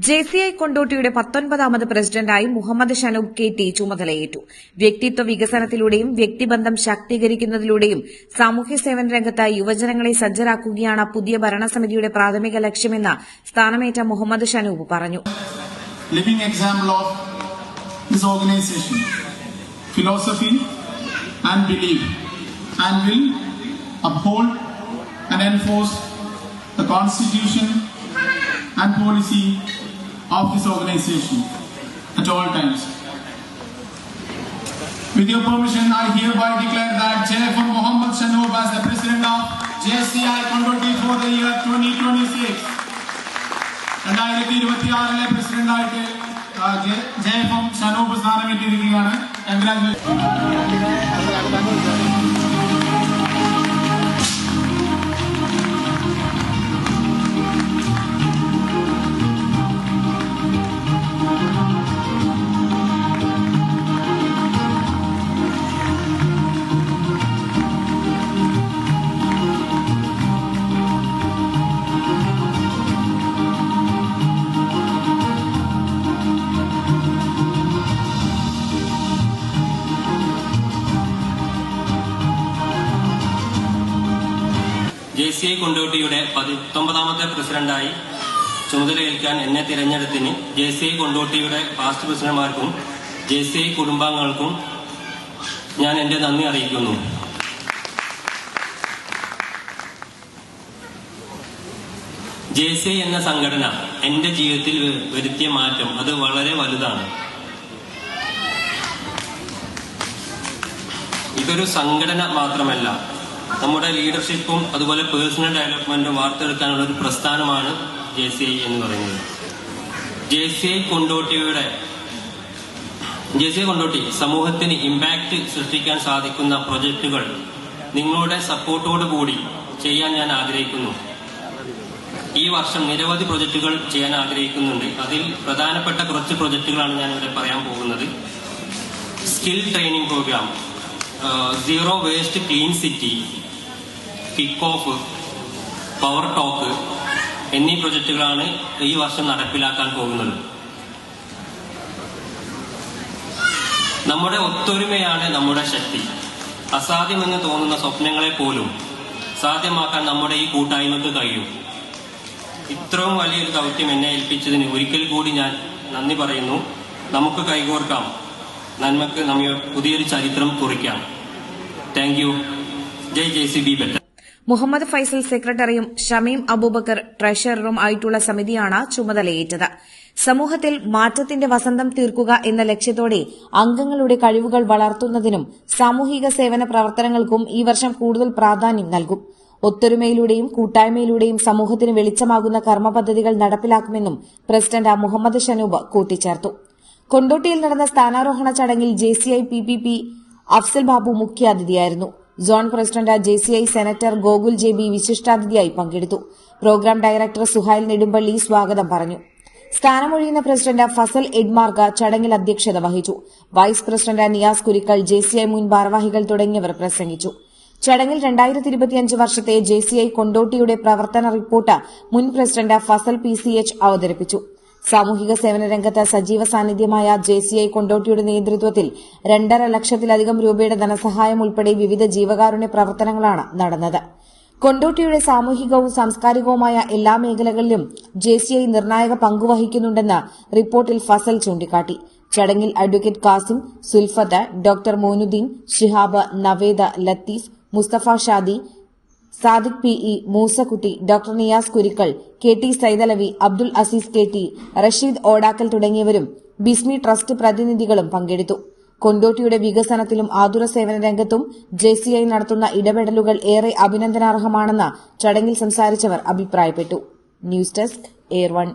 JCI കൊണ്ടോട്ടിയുടെ 19ാമത് പ്രസിഡന്റായി Muhammad Shanoob KT ചുമതലയേറ്റു. വ്യക്തിത്വ വികസനത്തിലൂടെയും വ്യക്തിബന്ധം ശാക്തീകരിക്കുന്നതിലൂടെയും സാമൂഹ്യ സേവന രംഗത്ത് യുവജനങ്ങളെ സജ്ജരാക്കുകയാണ് പുതിയ ഭരണസമിതിയുടെ പ്രാഥമിക ലക്ഷ്യമെന്ന് സ്ഥാനമേറ്റ മുഹമ്മദ് ഷനൂബ് പറഞ്ഞു. Living example of this organisation, philosophy and belief and will uphold and enforce the constitution and policy of this organization at all times. With your permission, I hereby declare that J.F.M. Muhammad Shanob as the president of JCI Kondoti for the year 2026. 2026 president ആയിട്ട് J.F.M. Shanob സ്ഥാനമേറ്റിരിക്കുകയാണ്. JCI കൊണ്ടോട്ടിയുടെ 19ാമത്തെ പ്രസിഡന്റായി ചുമതലയേൽക്കാൻ എന്നെ തിരഞ്ഞെടുത്തതിന് JCI കൊണ്ടോട്ടിയുടെ past പ്രസിഡന്റുമാർക്കും JCI കുടുംബാംഗങ്ങൾക്കും ഞാൻ എന്റെ നന്ദി അറിയിക്കുന്നു. JCI എന്ന സംഘടന എന്റെ ജീവിതത്തിൽ വരുത്തിയ മാറ്റം അത് വളരെ വലുതാണ്. ഇതൊരു സംഘടന മാത്രമല്ല, നമ്മുടെ ലീഡർഷിപ്പും അതുപോലെ പേഴ്സണൽ ഡെവലപ്മെന്റും വാർത്തെടുക്കാനുള്ള ഒരു പ്രസ്ഥാനമാണ് JCI എന്ന് പറയുന്നത്. JCI കൊണ്ടോട്ടി സമൂഹത്തിന് ഇമ്പാക്ട് സൃഷ്ടിക്കാൻ സാധിക്കുന്ന പ്രൊജക്ടുകൾ നിങ്ങളുടെ സപ്പോർട്ടോടു കൂടി ചെയ്യാൻ ഞാൻ ആഗ്രഹിക്കുന്നു. ഈ വർഷം നിരവധി പ്രൊജക്ടുകൾ ചെയ്യാൻ ആഗ്രഹിക്കുന്നുണ്ട്. അതിൽ പ്രധാനപ്പെട്ട കുറച്ച് പ്രൊജക്ടുകളാണ് ഞാൻ ഇവിടെ പറയാൻ പോകുന്നത്. Skill training programme, zero waste clean city, kick off, power talk എന്നീ പ്രൊജക്ടുകളാണ് ഈ വർഷം നടപ്പിലാക്കാൻ പോകുന്നത്. നമ്മുടെ ഒത്തൊരുമയാണ് നമ്മുടെ ശക്തി. അസാധ്യമെന്ന് തോന്നുന്ന സ്വപ്നങ്ങളെ പോലും സാധ്യമാക്കാൻ നമ്മുടെ ഈ കൂട്ടായ്മക്ക് കഴിയും. ഇത്രയും വലിയൊരു ദൗത്യം എന്നെ ഏൽപ്പിച്ചതിന് ഒരിക്കൽ കൂടി ഞാൻ നന്ദി പറയുന്നു. നമുക്ക് കൈകോർക്കാം, നന്മക്ക് നമ്മെ പുതിയൊരു ചരിത്രം കുറിക്കാം. Thank you. ജയ് JCB ബെറ്റർ. മുഹമ്മദ് ഫൈസൽ സെക്രട്ടറിയും ഷമീം അബൂബക്കർ ട്രഷററും ആയിട്ടുള്ള സമിതിയാണ് ചുമതലയേറ്റത്. സമൂഹത്തിൽ മാറ്റത്തിന്റെ വസന്തം തീർക്കുക എന്ന ലക്ഷ്യത്തോടെ അംഗങ്ങളുടെ കഴിവുകൾ വളർത്തുന്നതിനും സാമൂഹിക സേവന പ്രവർത്തനങ്ങൾക്കും ഈ വർഷം കൂടുതൽ പ്രാധാന്യം നൽകും. ഒത്തൊരുമയിലൂടെയും കൂട്ടായ്മയിലൂടെയും സമൂഹത്തിന് വെളിച്ചമാകുന്ന കർമ്മ പദ്ധതികൾ നടപ്പിലാക്കുമെന്നും പ്രസിഡന്റ് മുഹമ്മദ് ഷനൂബ് കൂട്ടിച്ചേർത്തു. കൊണ്ടോട്ടിയിൽ നടന്ന സ്ഥാനാരോഹണ ചടങ്ങിൽ JCI PPP അഫ്സൽ ബാബു മുഖ്യാതിഥിയായിരുന്നു. Zone president JCI senator Gokul JB വിശിഷ്ടാതിഥിയായി പങ്കെടുത്തു. പ്രോഗ്രാം ഡയറക്ടർ സുഹൈൽ നെടുമ്പള്ളി സ്വാഗതം പറഞ്ഞു. സ്ഥാനമൊഴിയുന്ന പ്രസിഡന്റ് ഫസൽ എഡ്മാർഗ് ചടങ്ങിൽ അധ്യക്ഷത വഹിച്ചു. Vice president Niyas Kurikkal, JCI മുൻ ഭാരവാഹികൾ തുടങ്ങിയവർ പ്രസംഗിച്ചു. ചടങ്ങിൽ 2025 വർഷത്തെ JCI കൊണ്ടോട്ടിയുടെ പ്രവർത്തന റിപ്പോർട്ട് മുൻ പ്രസിഡന്റ് ഫസൽ PCH അവതരിപ്പിച്ചു. സാമൂഹിക സേവന രംഗത്ത് സജീവ സാന്നിധ്യമായ JCI കൊണ്ടോട്ടിയുടെ നേതൃത്വത്തിൽ 2.5 ലക്ഷത്തിലധികം രൂപയുടെ ധനസഹായം ഉൾപ്പെടെ വിവിധ ജീവകാരുണ്യ പ്രവർത്തനങ്ങളാണ് നടന്നത്. കൊണ്ടോട്ടിയുടെ സാമൂഹികവും സാംസ്കാരികവുമായ എല്ലാ മേഖലകളിലും JCI നിർണായക പങ്കുവഹിക്കുന്നുണ്ടെന്ന് റിപ്പോർട്ടിൽ ഫസൽ ചൂണ്ടിക്കാട്ടി. ചടങ്ങിൽ advocate Kasim, Sulfath, doctor Moinuddin, Shihab, Naveda, Latheef, Musthafa Shadi, Sadiq PE, Moosakutty, doctor Niyas Kurikkal, KT Saidalavi, Abdul Azeez KT, Rasheed Odakkal തുടങ്ങിയവരും ബിസ്മി ട്രസ്റ്റ് പ്രതിനിധികളും പങ്കെടുത്തു. കൊണ്ടോട്ടിയുടെ വികസനത്തിലും ആതുര സേവന രംഗത്തും JCI നടത്തുന്ന ഇടപെടലുകൾ ഏറെ അഭിനന്ദനാർഹമാണെന്ന് ചടങ്ങിൽ സംസാരിച്ചവർ അഭിപ്രായപ്പെട്ടു. News desk, air 1.